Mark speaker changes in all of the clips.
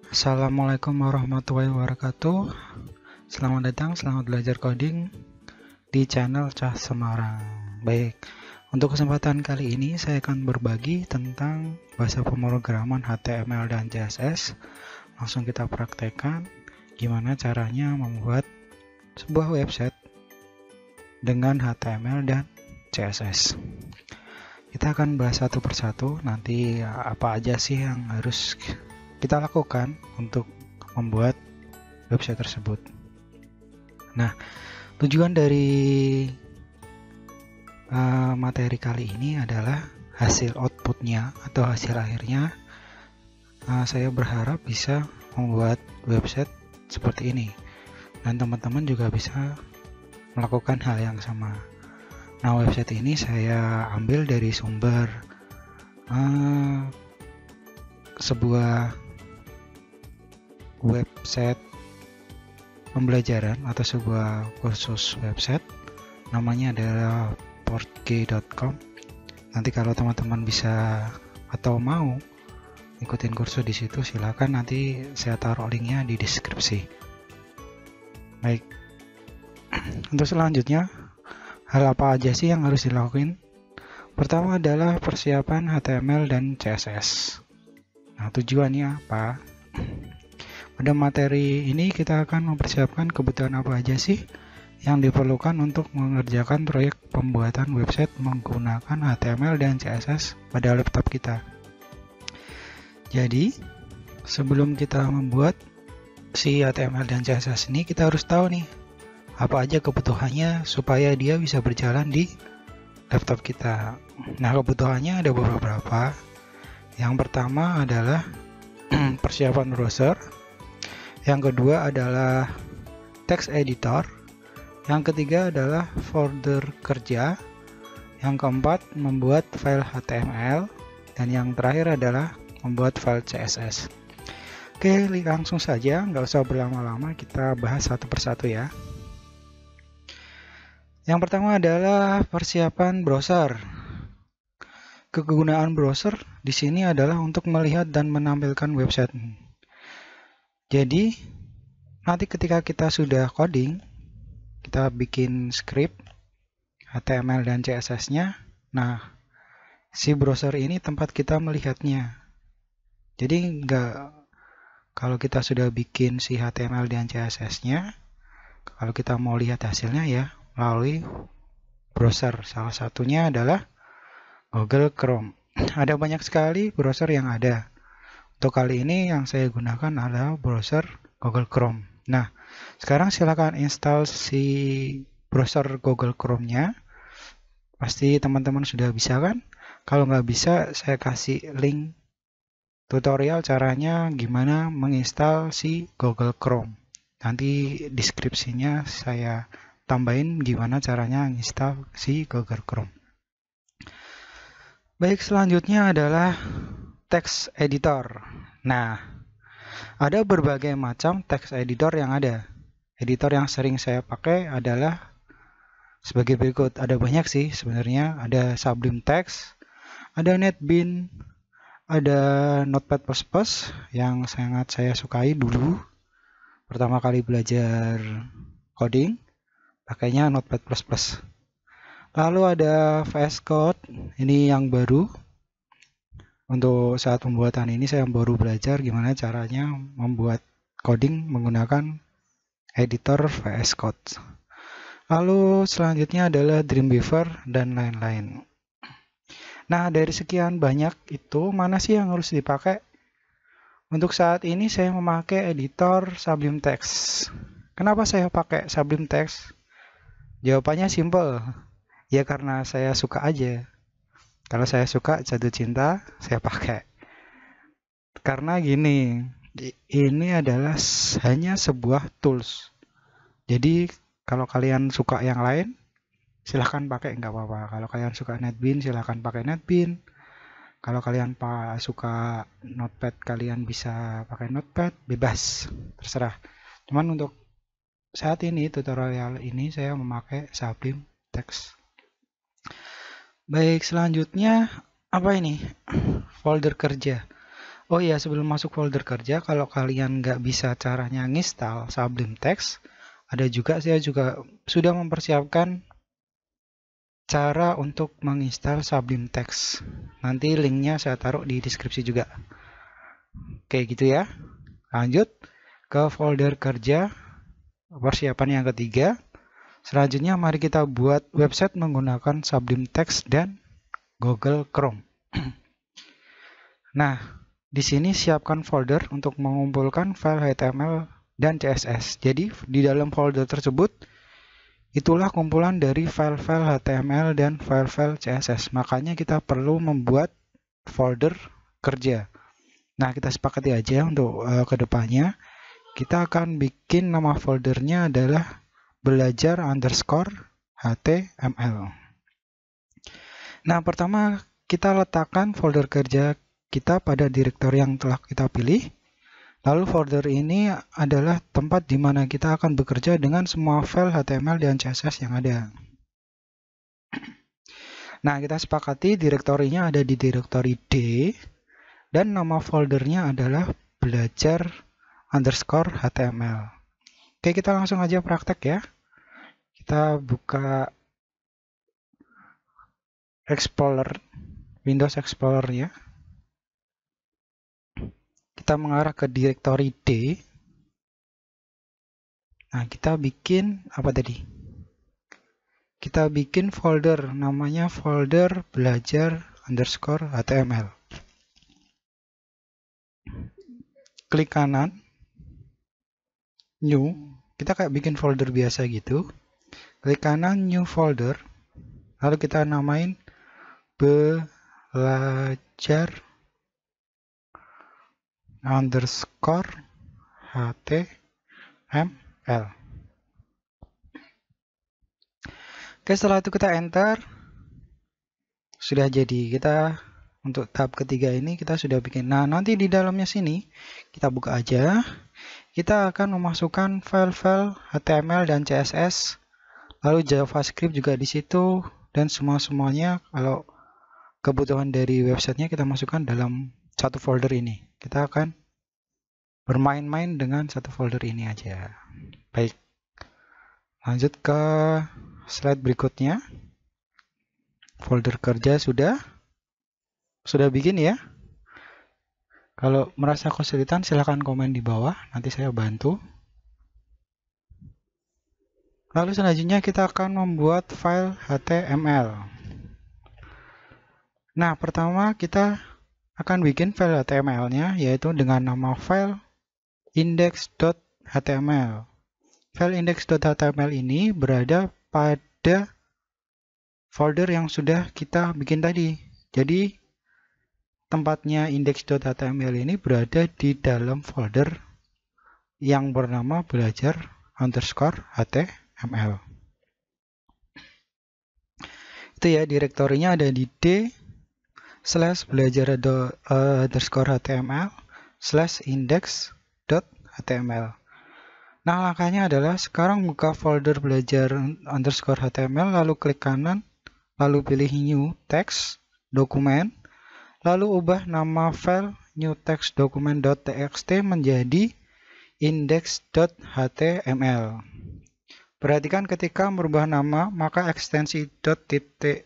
Speaker 1: Assalamualaikum warahmatullahi wabarakatuh. Selamat datang, selamat belajar coding di channel Cah Semarang. Baik, untuk kesempatan kali ini saya akan berbagi tentang bahasa pemrograman HTML dan CSS. Langsung kita praktekkan gimana caranya membuat sebuah website dengan HTML dan CSS. Kita akan bahas satu persatu nanti apa aja sih yang harus kita lakukan untuk membuat website tersebut. Nah, tujuan dari materi kali ini adalah hasil outputnya atau hasil akhirnya. Saya berharap bisa membuat website seperti ini, dan teman-teman juga bisa melakukan hal yang sama. Nah, website ini saya ambil dari sumber sebuah website pembelajaran atau sebuah kursus website, namanya adalah portg.com. Nanti kalau teman-teman bisa atau mau ikutin kursus di situ, silakan, nanti saya taruh linknya di deskripsi. Baik, untuk selanjutnya, hal apa aja sih yang harus dilakukan? Pertama adalah persiapan HTML dan CSS. Nah, tujuannya apa? Pada materi ini kita akan mempersiapkan kebutuhan apa aja sih yang diperlukan untuk mengerjakan proyek pembuatan website menggunakan HTML dan CSS pada laptop kita. Jadi, sebelum kita membuat si HTML dan CSS ini, kita harus tahu nih apa aja kebutuhannya supaya dia bisa berjalan di laptop kita. Nah, kebutuhannya ada beberapa. Yang pertama adalah persiapan browser. Yang kedua adalah text editor. Yang ketiga adalah folder kerja. Yang keempat, membuat file HTML. Dan yang terakhir adalah membuat file CSS. Oke, langsung saja, nggak usah berlama-lama, kita bahas satu persatu ya. Yang pertama adalah persiapan browser. Kegunaan browser di sini adalah untuk melihat dan menampilkan website. Jadi, nanti ketika kita sudah coding, kita bikin script HTML dan CSS-nya. Nah, si browser ini tempat kita melihatnya. Jadi, kalau kita sudah bikin si HTML dan CSS-nya, kalau kita mau lihat hasilnya ya melalui browser. Salah satunya adalah Google Chrome. Ada banyak sekali browser yang ada. Untuk kali ini yang saya gunakan adalah browser Google Chrome. Nah, sekarang silakan install si browser Google Chrome-nya. Pasti teman-teman sudah bisa kan? Kalau nggak bisa, saya kasih link tutorial caranya gimana menginstal si Google Chrome. Nanti deskripsinya saya tambahin gimana caranya menginstal si Google Chrome. Baik, selanjutnya adalah text editor. Nah, ada berbagai macam text editor yang ada. Editor yang sering saya pakai adalah sebagai berikut. Ada banyak sih sebenarnya. Ada Sublime Text, ada NetBeans, ada Notepad++ yang sangat saya sukai dulu. Pertama kali belajar coding, pakainya Notepad++. Lalu ada VS Code, ini yang baru. Untuk saat pembuatan ini saya baru belajar gimana caranya membuat coding menggunakan editor VS Code. Lalu selanjutnya adalah Dreamweaver dan lain-lain. Nah, dari sekian banyak itu, mana sih yang harus dipakai? Untuk saat ini saya memakai editor Sublime Text. Kenapa saya pakai Sublime Text? Jawabannya simple. Ya karena saya suka aja. Kalau saya suka, jatuh cinta, saya pakai. Karena gini, ini adalah hanya sebuah tools. Jadi kalau kalian suka yang lain, silahkan pakai, nggak apa-apa. Kalau kalian suka NetBeans, silahkan pakai NetBeans. Kalau kalian suka Notepad, kalian bisa pakai Notepad, bebas, terserah. Cuman untuk saat ini, tutorial ini saya memakai Sublime Text. Baik, selanjutnya apa ini? Folder kerja. Oh iya, sebelum masuk folder kerja, kalau kalian nggak bisa caranya nginstal Sublime Text, ada juga saya juga sudah mempersiapkan cara untuk menginstal Sublime Text. Nanti linknya saya taruh di deskripsi juga. Oke gitu ya. Lanjut ke folder kerja, persiapan yang ketiga. Selanjutnya mari kita buat website menggunakan Sublime Text dan Google Chrome. Nah, di sini siapkan folder untuk mengumpulkan file HTML dan CSS. Jadi, di dalam folder tersebut, itulah kumpulan dari file-file HTML dan file-file CSS. Makanya kita perlu membuat folder kerja. Nah, kita sepakati aja untuk kedepannya. Kita akan bikin nama foldernya adalah belajar_html. Nah, pertama kita letakkan folder kerja kita pada direktori yang telah kita pilih. Lalu folder ini adalah tempat di mana kita akan bekerja dengan semua file HTML dan CSS yang ada. Nah, kita sepakati direktorinya ada di direktori D dan nama foldernya adalah belajar_html. Oke, kita langsung aja praktek ya. Kita buka Explorer, Windows Explorer ya. Kita mengarah ke direktori D. Nah, kita bikin apa tadi? Kita bikin folder, namanya folder belajar_html. Klik kanan, new. Kita kayak bikin folder biasa gitu. Klik kanan, new folder. Lalu kita namain belajar_html. Oke, setelah itu kita enter. Sudah jadi. Kita untuk tahap ketiga ini kita sudah bikin. Nah, nanti di dalamnya sini kita buka aja. Kita akan memasukkan file-file HTML dan CSS, lalu JavaScript juga di situ, dan semuanya kalau kebutuhan dari websitenya kita masukkan dalam satu folder ini. Kita akan bermain-main dengan satu folder ini aja. Baik, lanjut ke slide berikutnya. Folder kerja sudah bikin ya. Kalau merasa kesulitan silahkan komen di bawah, nanti saya bantu. Lalu selanjutnya kita akan membuat file HTML. Nah, pertama kita akan bikin file HTML-nya yaitu dengan nama file index.html. File index.html ini berada pada folder yang sudah kita bikin tadi. Jadi tempatnya index.html ini berada di dalam folder yang bernama belajar_html. Itu ya, direktorinya ada di d/belajar_html/index.html. Nah, langkahnya adalah sekarang buka folder belajar_html, lalu klik kanan, lalu pilih new text dokumen, lalu ubah nama file new text document.txt menjadi index.html. Perhatikan ketika merubah nama, maka ekstensi .txt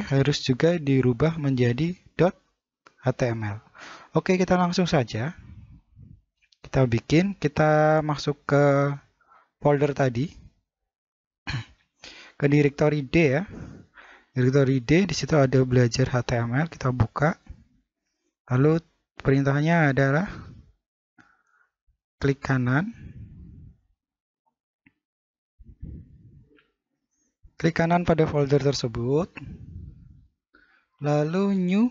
Speaker 1: harus juga dirubah menjadi .html. Oke, kita langsung saja. Kita masuk ke folder tadi. Ke direktori D ya. Direktori D, di situ ada belajar HTML, kita buka. Lalu perintahnya adalah klik kanan. Klik kanan pada folder tersebut. Lalu new.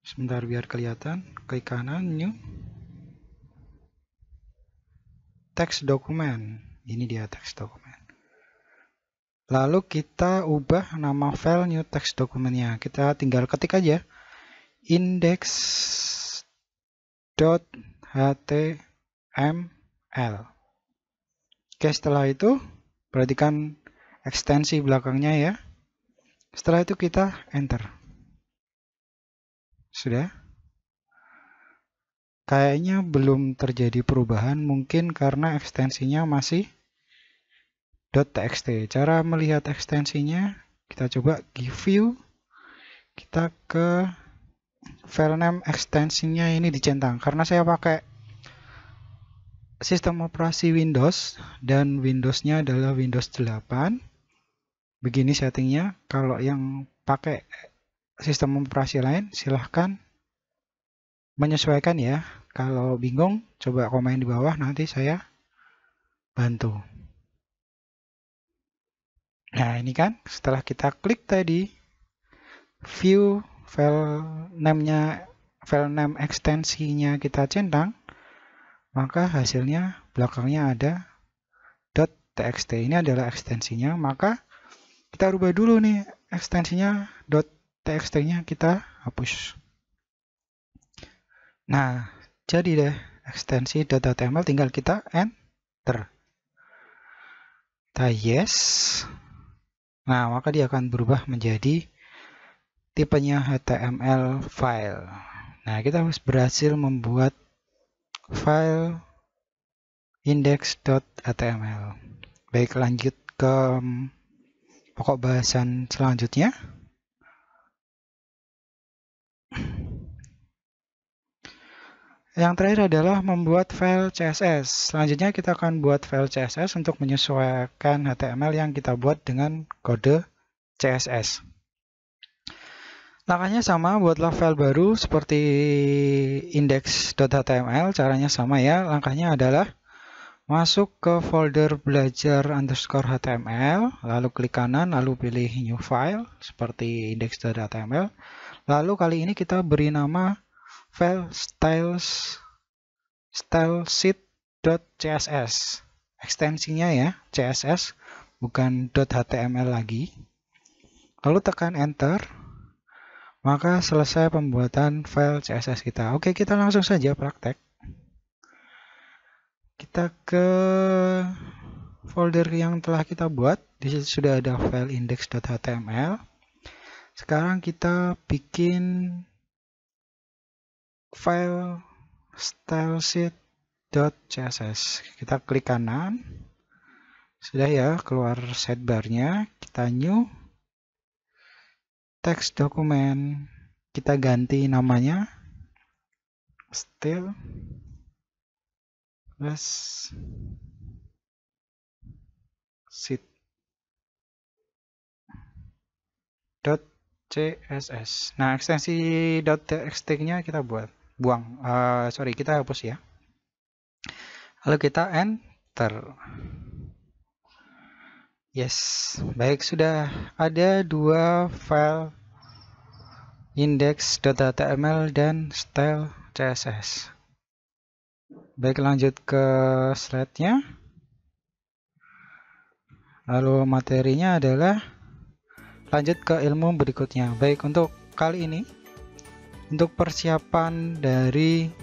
Speaker 1: Sebentar biar kelihatan. Klik kanan, new. Text dokumen. Ini dia text dokumen. Lalu kita ubah nama file new text dokumennya. Kita tinggal ketik aja index.html. Oke, setelah itu perhatikan ekstensi belakangnya ya. Setelah itu kita enter. Sudah? Kayaknya belum terjadi perubahan, mungkin karena ekstensinya masih .txt. Cara melihat ekstensinya, kita coba give view. Kita ke file name ekstensinya ini dicentang. Karena saya pakai sistem operasi Windows dan Windowsnya adalah Windows 8. Begini settingnya. Kalau yang pakai sistem operasi lain, silahkan menyesuaikan ya. Kalau bingung, coba komen di bawah, nanti saya bantu. Nah, ini kan setelah kita klik tadi, view file name ekstensinya kita centang, maka hasilnya belakangnya ada .txt. Ini adalah ekstensinya, maka kita rubah dulu nih ekstensinya, .txt-nya kita hapus. Nah, jadi deh ekstensi .html, tinggal kita enter. Kita yes. Nah, maka dia akan berubah menjadi tipenya HTML file. Nah, kita harus berhasil membuat file index.html. Baik, lanjut ke pokok bahasan selanjutnya. Yang terakhir adalah membuat file CSS. Selanjutnya kita akan buat file CSS untuk menyesuaikan HTML yang kita buat dengan kode CSS. Langkahnya sama, buatlah file baru seperti index.html. Caranya sama ya. Langkahnya adalah masuk ke folder belajar_html, lalu klik kanan, lalu pilih new file seperti index.html. Lalu kali ini kita beri nama file stylesheet.css. Ekstensinya ya, CSS, bukan .html lagi. Lalu tekan enter, maka selesai pembuatan file CSS kita. Oke, kita langsung saja praktek. Kita ke folder yang telah kita buat. Di situ sudah ada file index.html. Sekarang kita bikin file stylesheet.css. Kita klik kanan. Sudah ya, keluar sidebarnya. Kita new text dokumen. Kita ganti namanya stylesheet.css. Nah, ekstensi .txt-nya kita kita hapus ya. Lalu kita enter. Yes, baik, sudah ada dua file index.html dan style CSS. Baik, lanjut ke slide-nya. Lalu materinya adalah lanjut ke ilmu berikutnya. Baik, untuk kali ini, untuk persiapan dari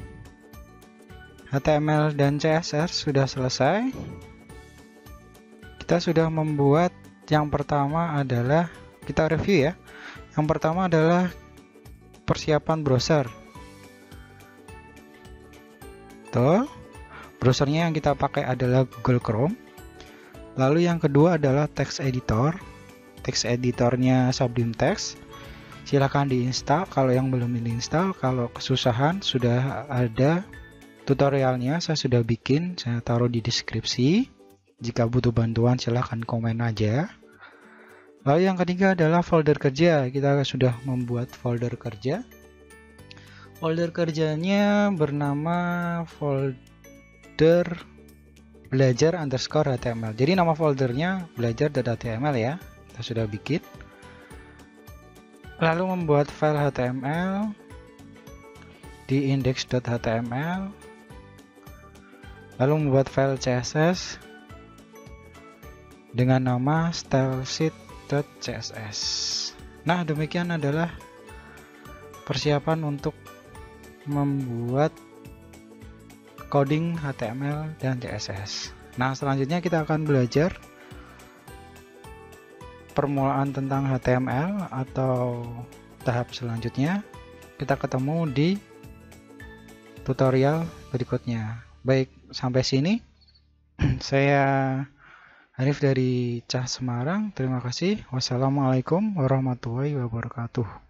Speaker 1: HTML dan CSS sudah selesai. Kita sudah membuat, yang pertama adalah, kita review ya. Yang pertama adalah persiapan browser. Tuh, browsernya yang kita pakai adalah Google Chrome. Lalu yang kedua adalah text editor. Text editornya Sublime Text. Silahkan diinstal kalau yang belum diinstal. Kalau kesusahan, sudah ada tutorialnya, saya sudah bikin, saya taruh di deskripsi. Jika butuh bantuan silahkan komen aja. Lalu yang ketiga adalah folder kerja. Kita sudah membuat folder kerja. Folder kerjanya bernama folder belajar_html. Jadi nama foldernya belajar.html ya. Kita sudah bikin. Lalu membuat file HTML di index.html. Lalu membuat file CSS dengan nama stylesheet.css. Nah, demikian adalah persiapan untuk membuat coding HTML dan CSS. Nah, selanjutnya kita akan belajar permulaan tentang HTML atau tahap selanjutnya, kita ketemu di tutorial berikutnya. Baik, sampai sini saya Arif dari Cah Semarang. Terima kasih. Wassalamualaikum warahmatullahi wabarakatuh.